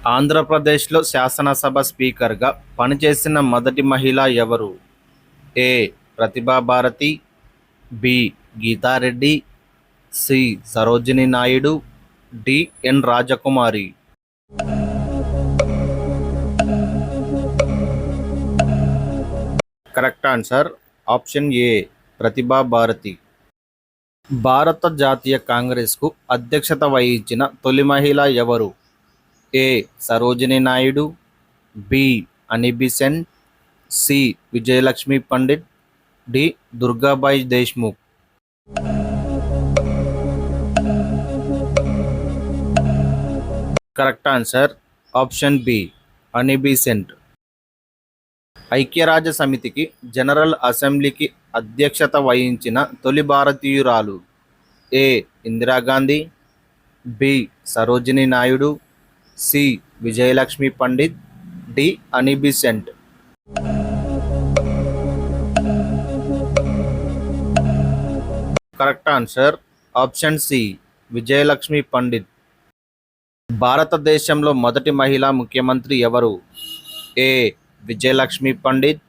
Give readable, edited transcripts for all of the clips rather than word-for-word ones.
ఆంధ్రప్రదేశ్లో శాసనసభ స్పీకర్గా పనిచేసిన మొదటి మహిళ ఎవరు? A. Pratibha Bharati, B. Geeta Reddy, C. Sarojini Naidu, D. N. Rajkumari. Correct answer option A. Pratibha Bharati. భారత జాతీయ కాంగ్రెస్కు అధ్యక్షత వహించిన తొలి మహిళ ఎవరు? A. Sarojini Naidu, B. Annie Besant, C. Vijayalakshmi Pandit, D. Durgabai Deshmukh. Correct answer option B. Annie Besant. ఐక్యరాజ్య సమితికి జనరల్ అసెంబ్లీకి అధ్యక్షత వహించిన తొలి భారతీయురాలు? A. Indira Gandhi, B. Sarojini Naidu, C. Vijayalakshmi Pandit, D. Annie Besant. Correct answer option C. Vijayalakshmi Pandit. భారతదేశంలో మొదటి మహిళా ముఖ్యమంత్రి ఎవరు? A. Vijayalakshmi Pandit,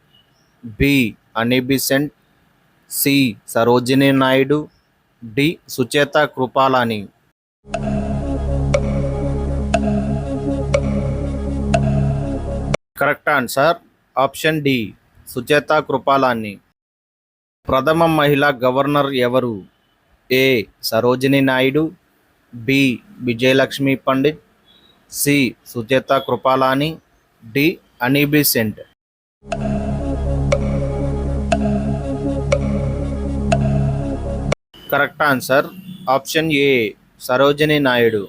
B. Annie Besant, C. Sarojini Naidu, D. Sucheta Kripalani. Correct answer option D. Sucheta Kripalani. ప్రథమ మహిళా గవర్నర్ ఎవరు? A. Sarojini Naidu, B. Vijayalakshmi Pandit, C. Sucheta Kripalani, D. Annie Besant. Correct answer option A. Sarojini Naidu.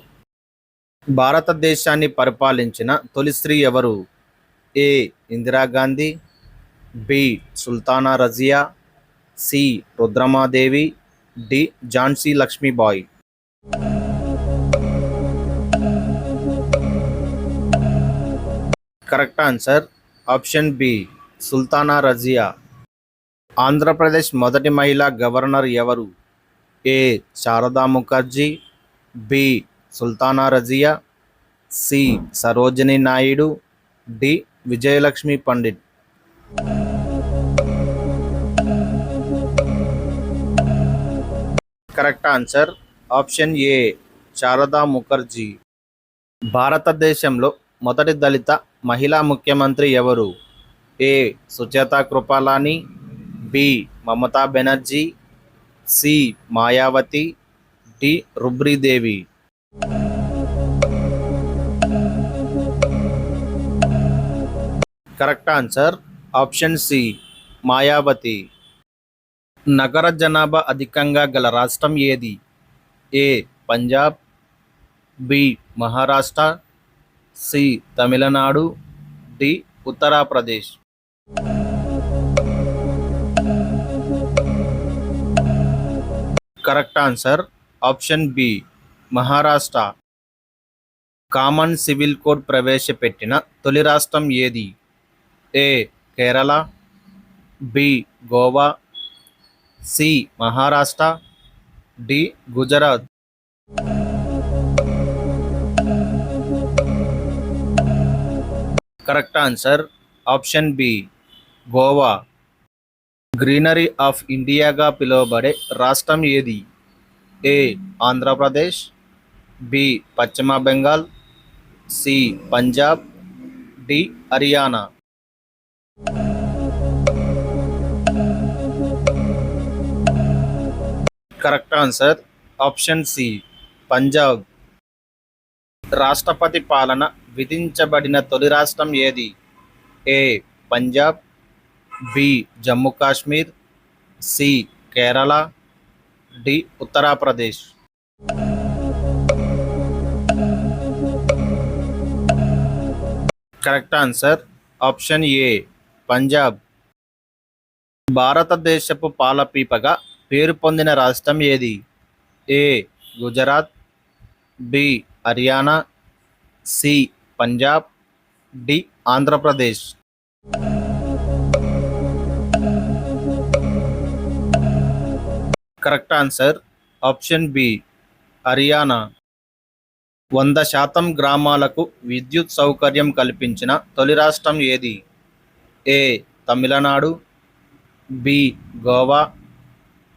భారతదేశాన్ని పరిపాలించిన తొలి స్త్రీ ఎవరు? A. Indira Gandhi, B. Sultana Razia, C. Rudramadevi, D. Jhansi Lakshmibai. Correct answer option B. Sultana Razia. Andhra Pradesh మొదటి మహిళా గవర్నర్ ఎవరు? A. Sharada Mukherjee, B. Sultana Razia, C. Sarojini Naidu, D. Vijayalakshmi Pandit. Correct answer option A. Sharada Mukherjee. భారతదేశంలో మొదటి దళిత మహిళా ముఖ్యమంత్రి ఎవరు? A. Sucheta Kripalani, B. Mamata Banerjee, C. Mayawati, D. Rabri Devi. Correct answer option C. Mayawati. నగర జనాభా అధికంగా గల రాష్ట్రం ఏది? A. Punjab, B. Maharashtra, C. Tamil Nadu, D. Uttar Pradesh. Correct answer option B. Maharashtra. Common civil code ప్రవేశపెట్టిన తొలి రాష్ట్రం ఏది? A. Kerala, B. Goa, C. Maharashtra, D. Gujarat. Correct answer option B. Goa. Greenery of ఇండియాగా పిలువబడే రాష్ట్రం ఏది? A. Andhra Pradesh, B. Paschim Bengal, C. Punjab, D. Haryana. Correct answer option C. Punjab. రాష్ట్రపతి పాలన విధించబడిన తొలి రాష్ట్రం ఏది? A. Punjab, B. Jammu Kashmir, C. Kerala, D. Uttar Pradesh. Correct answer option A. Punjab. భారతదేశపు పాలపీపగా పేరు పొందిన రాష్ట్రం ఏది? A. Gujarat, B. Haryana, C. Punjab, D. Andhra Pradesh. Correct answer option B. Haryana. 100% గ్రామాలకు విద్యుత్ సౌకర్యం కల్పించిన తొలి రాష్ట్రం ఏది? A. Tamil Nadu, B. Goa,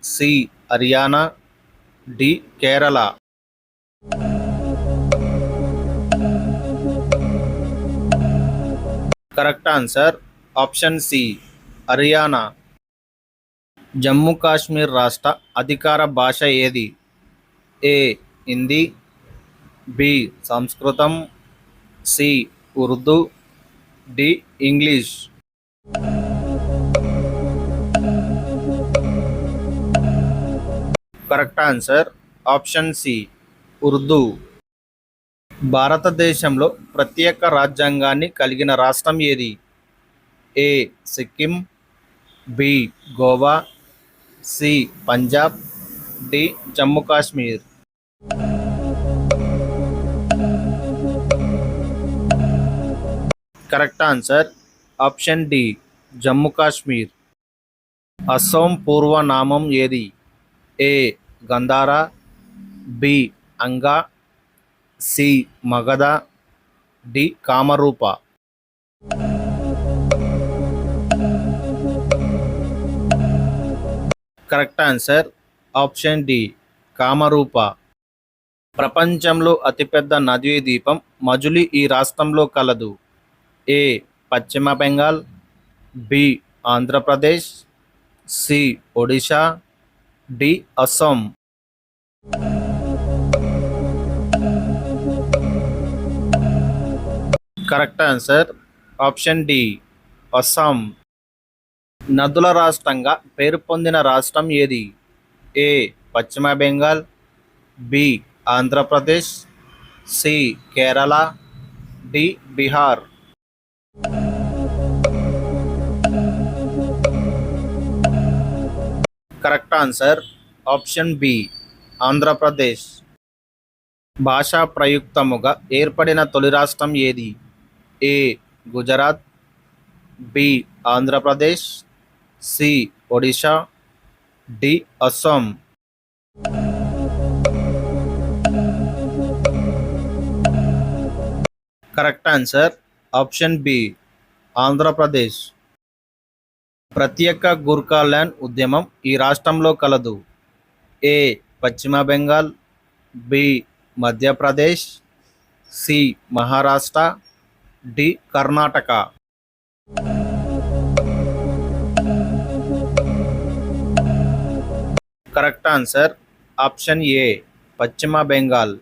C. Haryana, D. Kerala. Correct answer option C Haryana. Jammu Kashmir రాష్ట్ర అధికార భాష ఏది? ఏ. హిందీ, బి. సంస్కృతం, C. Urdu, D. English. Correct answer option C Urdu. భారతదేశంలో ప్రత్యేక రాజ్యాంగాన్ని కలిగిన రాష్ట్రం ఏది? A. Sikkim, B. Goa, C. Punjab, D. Jammu Kashmir. Correct answer option D Jammu Kashmir. Assam పూర్వనామం ఏది? A. Gandhara, B. Anga, C. Magadha, D. Kamarupa. Correct answer option D Kamarupa. ప్రపంచంలో అతిపెద్ద నదీ ద్వీపం మజులి ఈ రాష్ట్రంలో కలదు? A. Paschim Bengal, B. Andhra Pradesh, C. Odisha, D. Assam. Correct answer option D Assam. నదుల రాష్ట్రంగా పేరు పొందిన రాష్ట్రం ఏది? A. Paschim Bengal, B. Andhra Pradesh, C. Kerala, D. Bihar. Correct answer option B Andhra Pradesh. భాషా ప్రయుక్తముగా ఏర్పడిన తొలి రాష్ట్రం ఏది? A. Gujarat, B. Andhra Pradesh, C. Odisha, D. Assam. Correct answer option B Andhra Pradesh. ప్రత్యేక గూర్ఖాల్యాండ్ ఉద్యమం ఈ రాష్ట్రంలో కలదు? A. Paschim Bengal, B. Madhya Pradesh, C. Maharashtra, D. Karnataka. Correct answer option A Paschim Bengal.